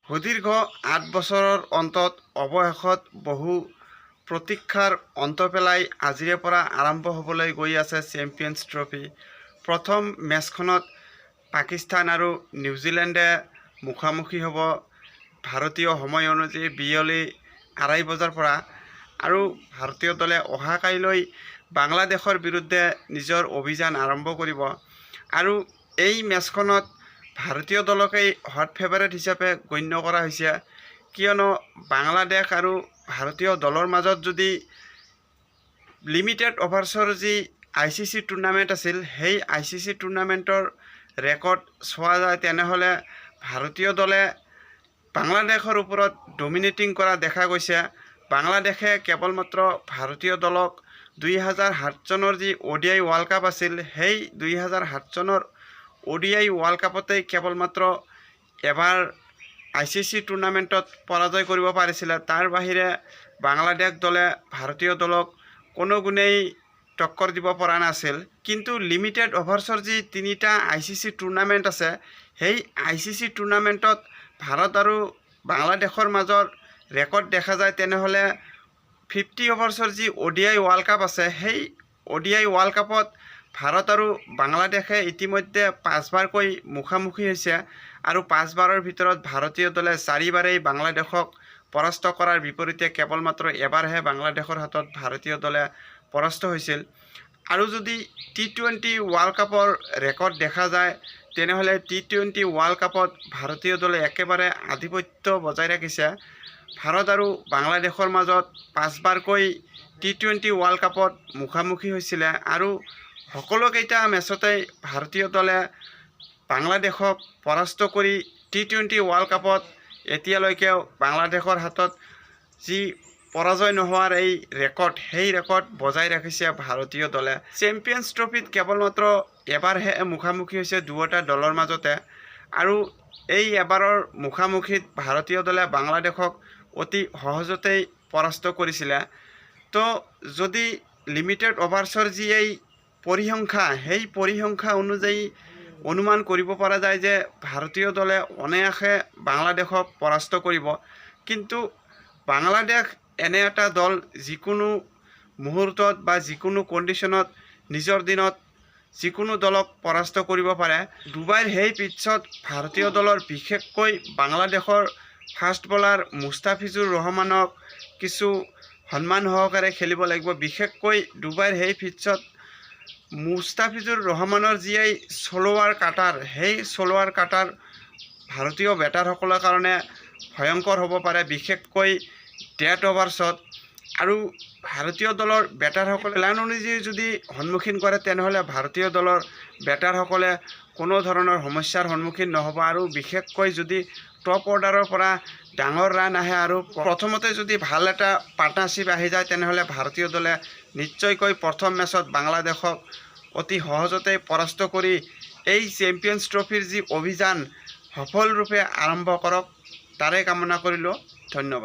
সুদীৰ্ঘ ৮ বছৰৰ অৱশেষত বহু প্ৰতীক্ষাৰ অন্ত পেলাই আজিৰে পৰা আৰম্ভ হ'বলৈ গৈ আছে চেম্পিয়নছ ট্ৰফি। প্ৰথম মেচখনত পাকিস্তান আৰু নিউজিলেণ্ডে মুখামুখি হ'ব ভাৰতীয় সময় অনুযায়ী বিয়লি ২:৩০ বজাৰ পৰা। আৰু ভাৰতীয় দলে অহা কাইলৈ বাংলাদেশৰ বিৰুদ্ধে নিজৰ অভিযান আৰম্ভ কৰিব। আৰু এই মেচখনত ভাৰতীয় দলকেই হট ফেভাৰেট হিচাপে গণ্য কৰা হৈছে, কিয়নো বাংলাদেশ আৰু ভাৰতীয় দলৰ মাজত যদি লিমিটেড অভাৰ্ছৰ যি ICC টুৰ্ণামেণ্ট আছিল, সেই ICC টুৰ্ণামেণ্টৰ ৰেকৰ্ড চোৱা যায় তেনেহ'লে ভাৰতীয় দলে বাংলাদেশৰ ওপৰত ডমিনেটিং কৰা দেখা গৈছে। বাংলাদেশে কেৱল মাত্ৰ ভাৰতীয় দলক ২০০৭ চনৰ যি ODI ৱৰ্ল্ড কাপ আছিল, সেই ২০০৭ চনৰ ODI ৱৰ্ল্ড কাপতেই কেৱল মাত্ৰ এবাৰ ICC টুৰ্ণামেণ্টত পৰাজয় কৰিব পাৰিছিলে। তাৰ বাহিৰে বাংলাদেশ দলে ভাৰতীয় দলক কোনো গুণেই টক্কৰ দিব পৰা নাছিল। কিন্তু লিমিটেড অভাৰ্ছৰ যি ৩টা ICC টুৰ্ণামেণ্ট আছে, সেই ICC টুৰ্ণামেণ্টত ভাৰত আৰু বাংলাদেশৰ মাজত ৰেকৰ্ড দেখা যায় তেনেহ'লে 50 অভাৰ্ছৰ যি ODI ৱৰ্ল্ড কাপ আছে, সেই ODI ৱৰ্ল্ড কাপত ভাৰত আৰু বাংলাদেশে ইতিমধ্যে 5বাৰকৈ মুখামুখি হৈছে। আৰু 5বাৰৰ ভিতৰত ভাৰতীয় দলে 4বাৰেই বাংলাদেশক পৰাস্ত কৰাৰ বিপৰীতে কেৱল মাত্ৰ এবাৰহে বাংলাদেশৰ হাতত ভাৰতীয় দলে পৰাস্ত হৈছিল। আৰু যদি T20 ৱৰ্ল্ড কাপৰ ৰেকৰ্ড দেখা যায় তেনেহ'লে T20 ৱৰ্ল্ড কাপত ভাৰতীয় দলে একেবাৰে আধিপত্য বজাই ৰাখিছে। ভাৰত আৰু বাংলাদেশৰ মাজত 5বাৰকৈ T20 ৱৰ্ল্ড কাপত মুখামুখি হৈছিলে আৰু সকলোকেইটা মেচতেই ভাৰতীয় দলে বাংলাদেশক পৰাস্ত কৰি T20 ৱৰ্ল্ড কাপত এতিয়ালৈকেও বাংলাদেশৰ হাতত যি পৰাজয় নোহোৱাৰ এই ৰেকৰ্ড, সেই ৰেকৰ্ড বজাই ৰাখিছে ভাৰতীয় দলে। চেম্পিয়নছ ট্ৰফিত কেৱল মাত্ৰ এবাৰহে মুখামুখি হৈছে দুয়োটা দলৰ মাজতে। আৰু এই এবাৰৰ মুখামুখিত ভাৰতীয় দলে বাংলাদেশক অতি সহজতেই পৰাস্ত কৰিছিলে। তো যদি লিমিটেড অভাৰ্ছৰ যি এই পৰিসংখ্যা, সেই পৰিসংখ্যা অনুযায়ী অনুমান কৰিব পৰা যায় যে ভাৰতীয় দলে অনায়াসে বাংলাদেশক পৰাস্ত কৰিব। কিন্তু বাংলাদেশ এনে এটা দল যিকোনো মুহূৰ্তত বা যিকোনো কণ্ডিশ্যনত নিজৰ দিনত যিকোনো দলক পৰাস্ত কৰিব পাৰে। ডুবাইৰ সেই পিটছত ভাৰতীয় দলৰ বিশেষকৈ বাংলাদেশৰ ফাষ্ট বলাৰ মুস্তাফিজুৰ ৰহমানক কিছু সন্মান সহকাৰে খেলিব লাগিব। বিশেষকৈ ডুবাইৰ সেই পিটছত মুস্তাফিজুৰ ৰহমানৰ যি এই শ্লোৱাৰ কাটাৰ, সেই শ্লোৱাৰ কাটাৰ ভাৰতীয় বেটাৰসকলৰ কাৰণে ভয়ংকৰ হ'ব পাৰে, বিশেষকৈ ডেথ অভাৰ্ছত। আৰু ভাৰতীয় দলৰ বেটাৰসকলে প্লেন অনুযায়ী যদি সন্মুখীন কৰে তেনেহ'লে ভাৰতীয় দলৰ বেটাৰসকলে কোনো ধৰণৰ সমস্যাৰ সন্মুখীন নহ'ব। আৰু বিশেষকৈ যদি টপ অৰ্ডাৰৰ পৰা ডাঙৰ ৰান আহে আৰু প্ৰথমতে যদি ভাল এটা পাৰ্টনাৰশ্বিপ আহি যায় তেনেহ'লে ভাৰতীয় দলে নিশ্চয়কৈ প্ৰথম মেচত বাংলাদেশক অতি সহজতে পৰাস্ত কৰি এই চেম্পিয়নছ ট্ৰফিৰ যি অভিযান সফলৰূপে আৰম্ভ কৰক, তাৰে কামনা কৰিলোঁ। ধন্যবাদ।